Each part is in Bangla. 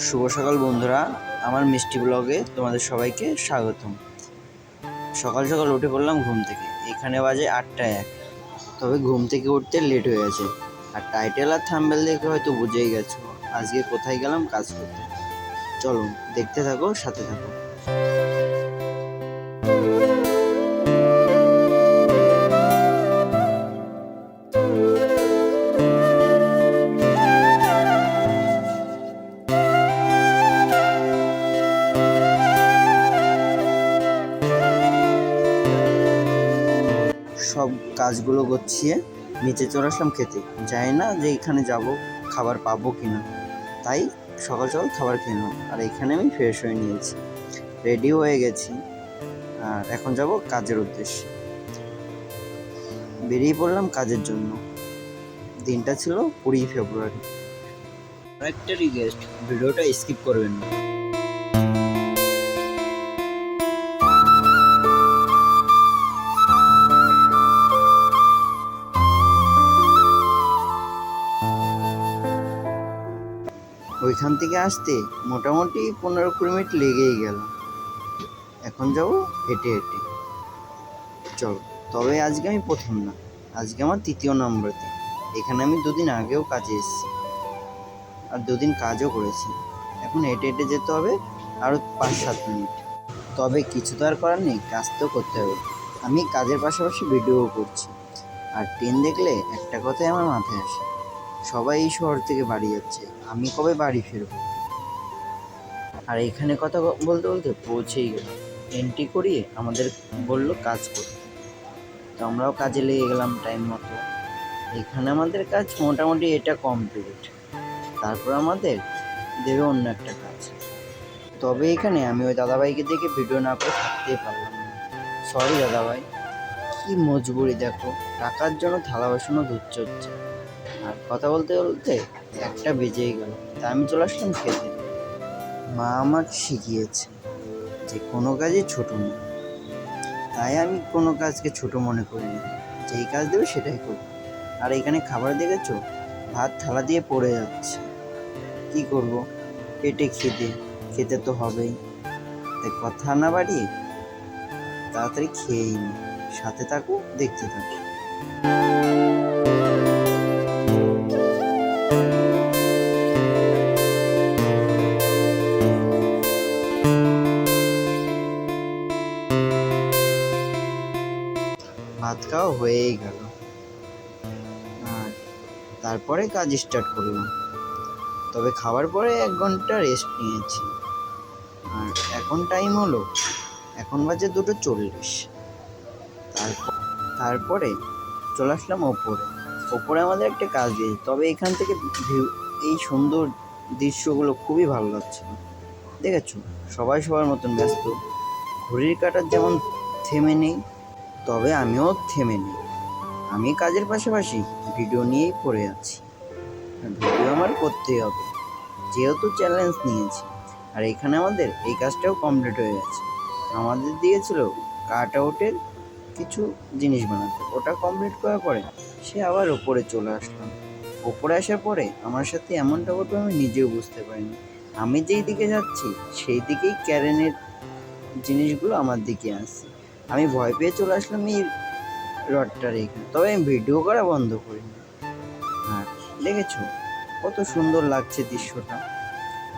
শুভ সকাল বন্ধুরা, আমার মিষ্টি ব্লগে তোমাদের সবাইকে স্বাগতম। সকাল সকাল উঠে পড়লাম ঘুম থেকে। এখানে বাজে 8টা 1। তবে ঘুম থেকে উঠতে লেট হয়ে গেছে। আর টাইটেল আর থাম্বনেল দেখে হয়তো বুঝেই গেছো আজকে কোথায় গেলাম কাজ করতে। চলো দেখতে থাকো, সাথে থাকো। সব কাজগুলো গুছিয়ে নিচে চলে আসলাম খেতে। জানি না যে এখানে যাব খাবার পাবো কিনা, তাই সকাল সকাল খাবার খেয়ে নিলাম। আর এখানে আমি ফ্রেশ হয়ে নিয়েছি, রেডি হয়ে গেছি। আর এখন যাব কাজের উদ্দেশ্যে। বেরিয়ে পড়লাম কাজের জন্য। দিনটা ছিল 20 ফেব্রুয়ারি। একটা রিকোয়েস্ট, ভিডিওটা স্কিপ করবেন না। ওইখান থেকে আসতে মোটামুটি 15-20 মিনিট লেগেই গেল। এখন যাব হেঁটে হেঁটে। চলো, তবে আজকে আমি প্রথম না, আজকে আমার 3য় নম্বর দিন। এখানে আমি 2 দিন আগেও কাজে এসেছি আর 2 দিন কাজও করেছি। এখন হেঁটে হেঁটে যেতে হবে আরও 5-7 মিনিট। তবে কিছু তো আর করার নেই, কাজ তো করতে হবে। আমি কাজের পাশাপাশি ভিডিও করছি। আর ট্রেন দেখলে একটা কথাই আমার মাথায় আসে, সবাই এই শহর থেকে বাড়ি যাচ্ছে, আমি কবে বাড়ি ফিরবো। আর এখানে কথা বলতে বলতে পৌঁছেই গেলাম। এন্ট্রি করিয়ে আমাদের বললো কাজ করতে, তো আমরাও কাজে লেগে গেলাম টাইম মতো। এখানে আমাদের কাজ মোটামুটি এটা কমপ্লিট, তারপর আমাদের দেবে অন্য একটা কাজ। তবে এখানে আমি ওই দাদাভাইকে দেখে ভিডিও না করে থাকতেই পারলাম না। সরি দাদাভাই, কি মজবুরি দেখো, টাকার জন্য থালা বাসনও ধুচ্ছে হচ্ছে। আর কথা বলতে বলতে 1টা বেজেই গেল, তাই আমি চলে আসলাম খেতে। মা আমাকে শিখিয়েছে যে কোনো কাজই ছোট না, তাই আমি কোনো কাজকে ছোট মনে করি না। যেই কাজ দেবে সেটাই করব। আর এখানে খাবার দেখেছো, ভাত থালা দিয়ে পড়ে যাচ্ছে। কি করব, পেটে খিদে, খেতে তো হবেই। তাই কথা না বাড়িয়ে তাড়াতাড়ি খেয়েই নি। সাথে থাকো, দেখতে থাকো। ভাত খাওয়া হয়েই গেল, আর তারপরে কাজ স্টার্ট করলাম। তবে খাবার পরে 1 ঘন্টা রেস্ট নিয়েছি। আর এখন টাইম হলো, এখন বাজে 2:40। তারপরে চলে আসলাম ওপরে আমাদের একটা কাজ দিয়েছে। তবে এখান থেকে এই সুন্দর দৃশ্যগুলো খুবই ভালো লাগছে। দেখেছো, সবাই সবার মতন ব্যস্ত। ঘড়ির কাঁটার যেমন থেমে নেই, তবে আমিও থেমে নেই। আমি কাজের পাশাপাশি ভিডিও নিয়েই পড়ে আছি। ভিডিও আমার করতেই হবে, যেহেতু চ্যালেঞ্জ নিয়েছি। আর এখানে আমাদের এই কাজটাও কমপ্লিট হয়ে গেছে। আমাদের দিয়েছিল কাট আউটের কিছু জিনিস বানাতে, ওটা কমপ্লিট করার পরে সে আবার ওপরে চলে আসলাম। ওপরে আসার পরে আমার সাথে এমনটা ঘটবে আমি নিজেও বুঝতে পারিনি। আমি যেই দিকে যাচ্ছি সেই দিকেই ক্যারেনের জিনিসগুলো আমার দিকে আসছে। আমি ভয় পেয়ে চলে আসলাম এই রডটার এখানে। তবে আমি ভিডিও করা বন্ধ করিনি। আর দেখেছো কত সুন্দর লাগছে দৃশ্যটা।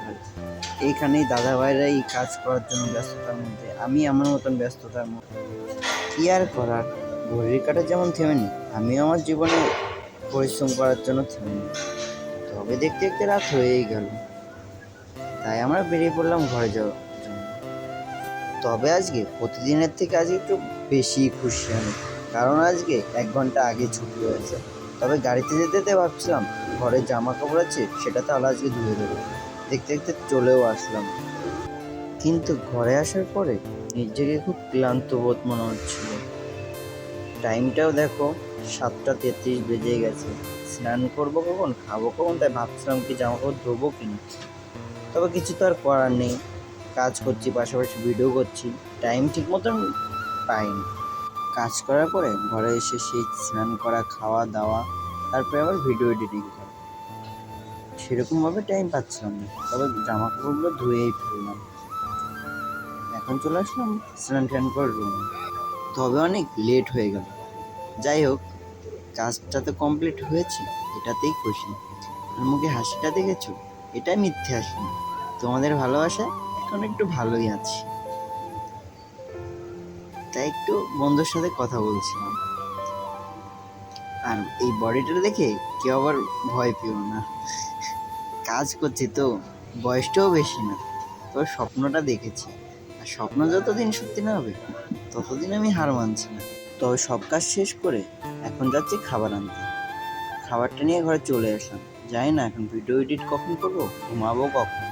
আর এইখানেই দাদা ভাইরা এই কাজ করার জন্য ব্যস্ততার মধ্যে, আমি আমার মতন ব্যস্ততার মধ্যে। কি আর করার, ঘড়ির কাঁটা যেমন থেমে নেই, আমিও আমার জীবনে পরিশ্রম করার জন্য থেমে নেই। তবে দেখতে দেখতে রাত হয়েই গেল, তাই আমরা বেরিয়ে পড়লাম ঘরে যাওয়ার জন্য। তবে আজকে প্রতিদিনের থেকে আজকে একটু বেশি খুশি আমি, কারণ আজকে 1 ঘন্টা আগে ছুটি হয়েছে। তবে গাড়িতে যেতে যেতে ভাবছিলাম ঘরে জামা কাপড় আছে, সেটা তাহলে আজকে ধুয়ে দেবো। দেখতে দেখতে চলেও আসলাম, কিন্তু ঘরে আসার পরে নিজেকে খুব ক্লান্ত বোধ মনে হচ্ছিল। টাইমটাও দেখো, 7টা 33 বেজে গেছে। স্নান করবো কখন, খাবো কখন, তাই ভাবছিলাম কি জামা কাপড় ধোবো কিনা। তবে কিছু তো আর করার নেই, কাজ করছি পাশাপাশি ভিডিও করছি, টাইম ঠিক মতন পাইনি। কাজ করার পরে ঘরে এসে সেই স্নান করা, খাওয়া দাওয়া, তারপরে আবার ভিডিও এডিটিং করা। সেরকমভাবে টাইম পাচ্ছিলাম না, তবে জামা কাপড়গুলো ধুয়েই ফেললাম। এখন চলে আসলাম স্নান টান করে রুমে, তবে অনেক লেট হয়ে গেল। যাই হোক, কাজটা তো কমপ্লিট হয়েছে, এটাতেই খুশি। আর মুখে হাসিটা দেখেছো, এটা মিথ্যে হাসি না, তোমাদের ভালোবাসায় এখন একটু ভালোই আছি। তাই একটু বন্ধুর সাথে কথা বলছিলাম। আর এই বডিটা দেখে কেউ আবার ভয় পেও না, কাজ করছি তো, বয়সটাও বেশি না, তবে স্বপ্নটা দেখেছি। আর স্বপ্ন যতদিন সত্যি না হবে ততদিন আমি হার মানছি না। তবে সব কাজ শেষ করে এখন যাচ্ছি খাবার আনতে। খাবারটা নিয়ে ঘরে চলে আসলাম। জানি না এখন ভিডিও এডিট কখন করবো, ঘুমাবো কখন।